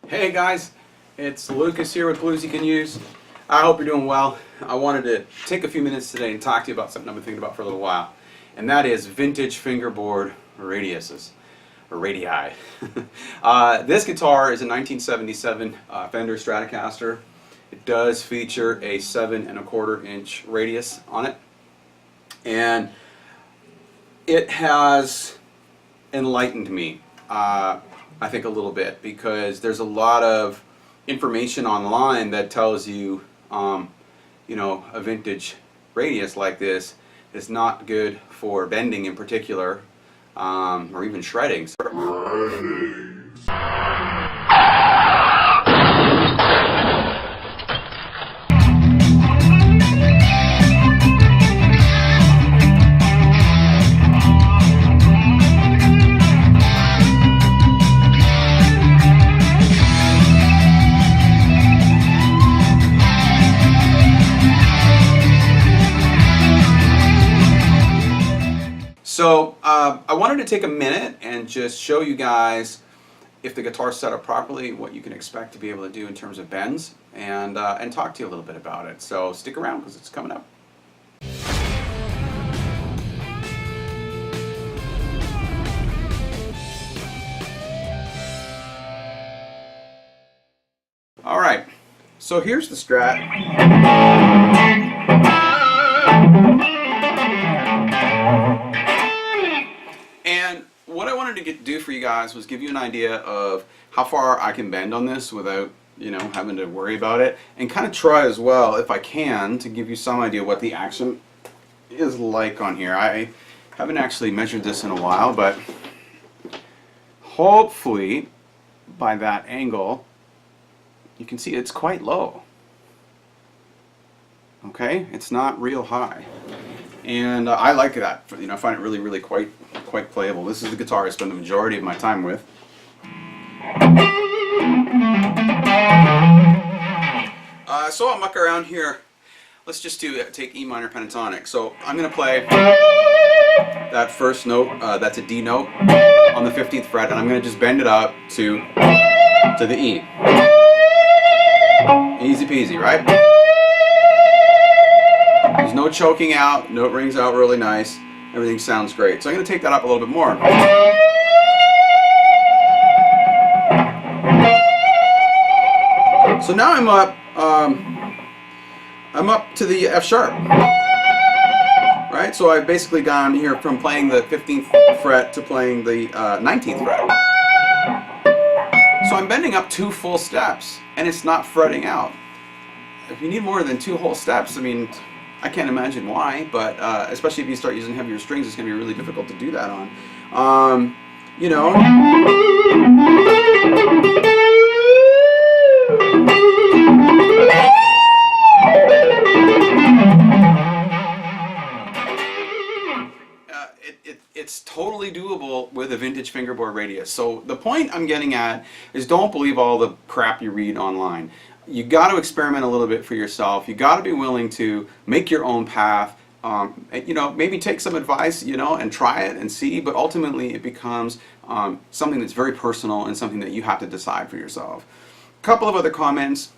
Hey guys, it's Lucas here with Blues You Can Use. I hope you're doing well. I wanted to take a few minutes today and talk to you about something I've been thinking about for a little while, and that is vintage fingerboard radiuses, or radii. This guitar is a 1977 Fender Stratocaster. It does feature a 7.25 inch radius on it, and it has enlightened me. I think a little bit, because there's a lot of information online that tells you, you know, a vintage radius like this is not good for bending in particular, or even shredding. So I wanted to take a minute and just show you guys, if the guitar's set up properly, what you can expect to be able to do in terms of bends, and talk to you a little bit about it. So stick around, because it's coming up. All right, so here's the Strat. And what I wanted to do for you guys was give you an idea of how far I can bend on this without, you know, having to worry about it, and kind of try as well, if I can, to give you some idea what the action is like on here. I haven't actually measured this in a while, but hopefully by that angle you can see it's quite low. Okay, it's not real high, and I like that. You know, I find it really quite playable. This is the guitar I spend the majority of my time with. So I'll muck around here. Let's just take E minor pentatonic. So I'm going to play that first note. That's a D note on the 15th fret, and I'm going to just bend it up to the E. Easy peasy, right? There's no choking out. Note rings out really nice. Everything sounds great. So I'm going to take that up a little bit more. So now I'm up to the F sharp. Right? So I've basically gone here from playing the 15th fret to playing the 19th fret. So I'm bending up 2 full steps, and it's not fretting out. If you need more than 2 whole steps, I mean, I can't imagine why, but especially if you start using heavier strings, it's going to be really difficult to do that on. You know. It's totally doable with a vintage fingerboard radius. So the point I'm getting at is, don't believe all the crap you read online. You got to experiment a little bit for yourself. You got to be willing to make your own path. You know, maybe take some advice, you know, and try it and see. But ultimately, it becomes something that's very personal and something that you have to decide for yourself. A couple of other comments.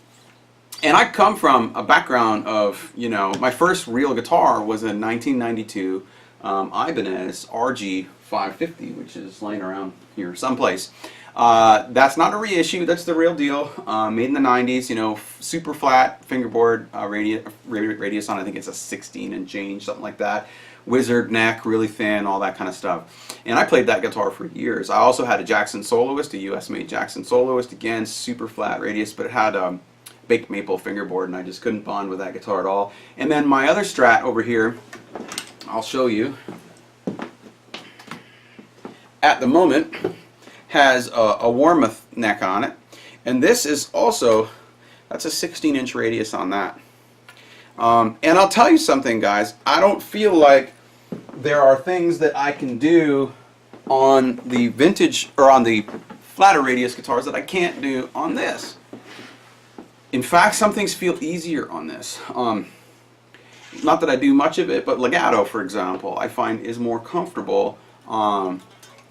And I come from a background of, you know, my first real guitar was a 1992 Ibanez RG 550, which is laying around here someplace. That's not a reissue, that's the real deal. Made in the 90s, you know, super flat fingerboard radius on, I think it's a 16 and change, something like that. Wizard neck, really thin, all that kind of stuff. And I played that guitar for years. I also had a Jackson Soloist, a US made Jackson Soloist, again, super flat radius, but it had baked maple fingerboard, and I just couldn't bond with that guitar at all. And then my other Strat over here, I'll show you, at the moment, has a Warmoth neck on it, and this is also, that's a 16-inch radius on that. And I'll tell you something, guys, I don't feel like there are things that I can do on the vintage, or on the flatter radius guitars, that I can't do on this. In fact, some things feel easier on this. Not that I do much of it, but legato, for example, I find is more comfortable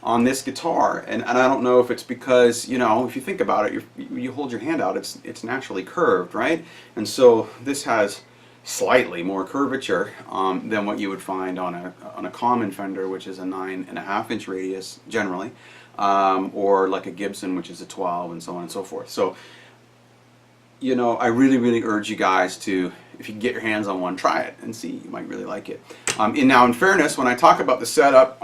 on this guitar, and I don't know if it's because, you know, if you think about it, you hold your hand out, it's naturally curved, right? And so this has slightly more curvature than what you would find on a common Fender, which is a 9.5-inch radius generally, or like a Gibson, which is a 12, and so on and so forth. So, you know, I really urge you guys to, if you can get your hands on one, try it and see. You might really like it. And now, in fairness, when I talk about the setup,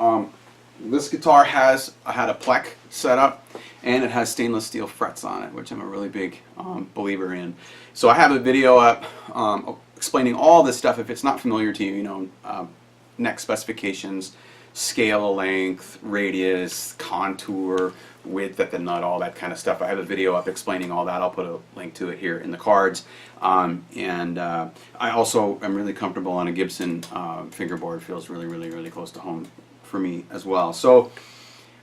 this guitar had a plec setup, and it has stainless steel frets on it, which I'm a really big believer in. So I have a video up explaining all this stuff. If it's not familiar to you, you know, neck specifications, scale length, radius, contour, width at the nut, all that kind of stuff. I have a video up explaining all that. I'll put a link to it here in the cards. I also am really comfortable on a Gibson fingerboard. Feels really close to home for me as well. So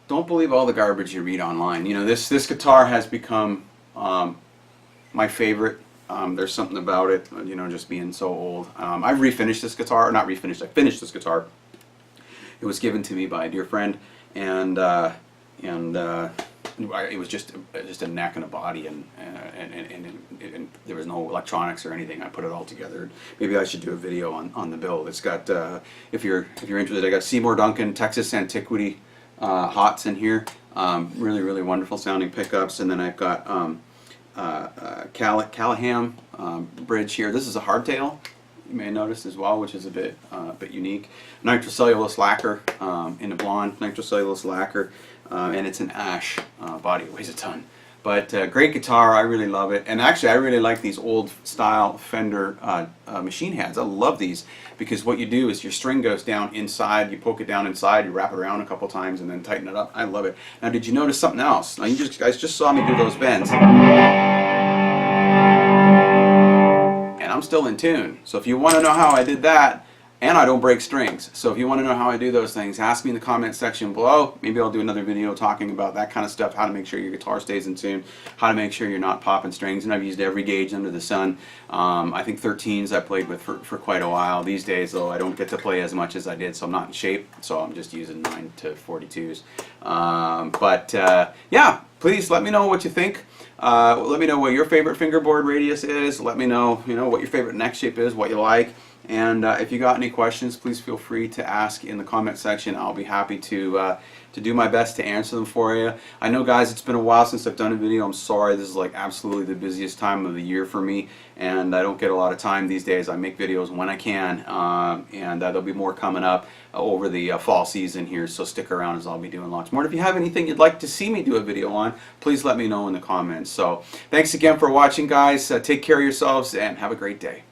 don't believe all the garbage you read online. You know, this guitar has become my favorite. There's something about it, you know, just being so old. I've refinished this guitar, or not refinished, I finished this guitar. It was given to me by a dear friend, and it was just a neck and a body, and there was no electronics or anything. I put it all together. Maybe I should do a video on the build. It's got, if you're interested, I got Seymour Duncan Texas Antiquity hots in here. Really wonderful sounding pickups, and then I've got Callahan bridge here. This is a hardtail, you may notice as well, which is a bit unique. Nitrocellulose lacquer in a blonde nitrocellulose lacquer, and it's an ash body. It weighs a ton. But great guitar, I really love it. And actually, I really like these old style Fender machine heads. I love these because what you do is your string goes down inside, you poke it down inside, you wrap it around a couple times, and then tighten it up. I love it. Now, did you notice something else? Now, you guys just saw me do those bends. And I'm still in tune. So if you want to know how I did that, and I don't break strings. So if you want to know how I do those things, ask me in the comment section below. Maybe I'll do another video talking about that kind of stuff, how to make sure your guitar stays in tune, how to make sure you're not popping strings. And I've used every gauge under the sun. I think 13s I played with for quite a while. These days, though, I don't get to play as much as I did, so I'm not in shape. So I'm just using 9 to 42s. Yeah, please let me know what you think. Let me know what your favorite fingerboard radius is. Let me know, what your favorite neck shape is, what you like. And if you got any questions, please feel free to ask in the comment section. I'll be happy to do my best to answer them for you. I know, guys, it's been a while since I've done a video. I'm sorry. This is like absolutely the busiest time of the year for me, and I don't get a lot of time these days. I make videos when I can, and there'll be more coming up over the fall season here, so stick around as I'll be doing lots more. And if you have anything you'd like to see me do a video on, please let me know in the comments. So thanks again for watching, guys. Take care of yourselves and have a great day.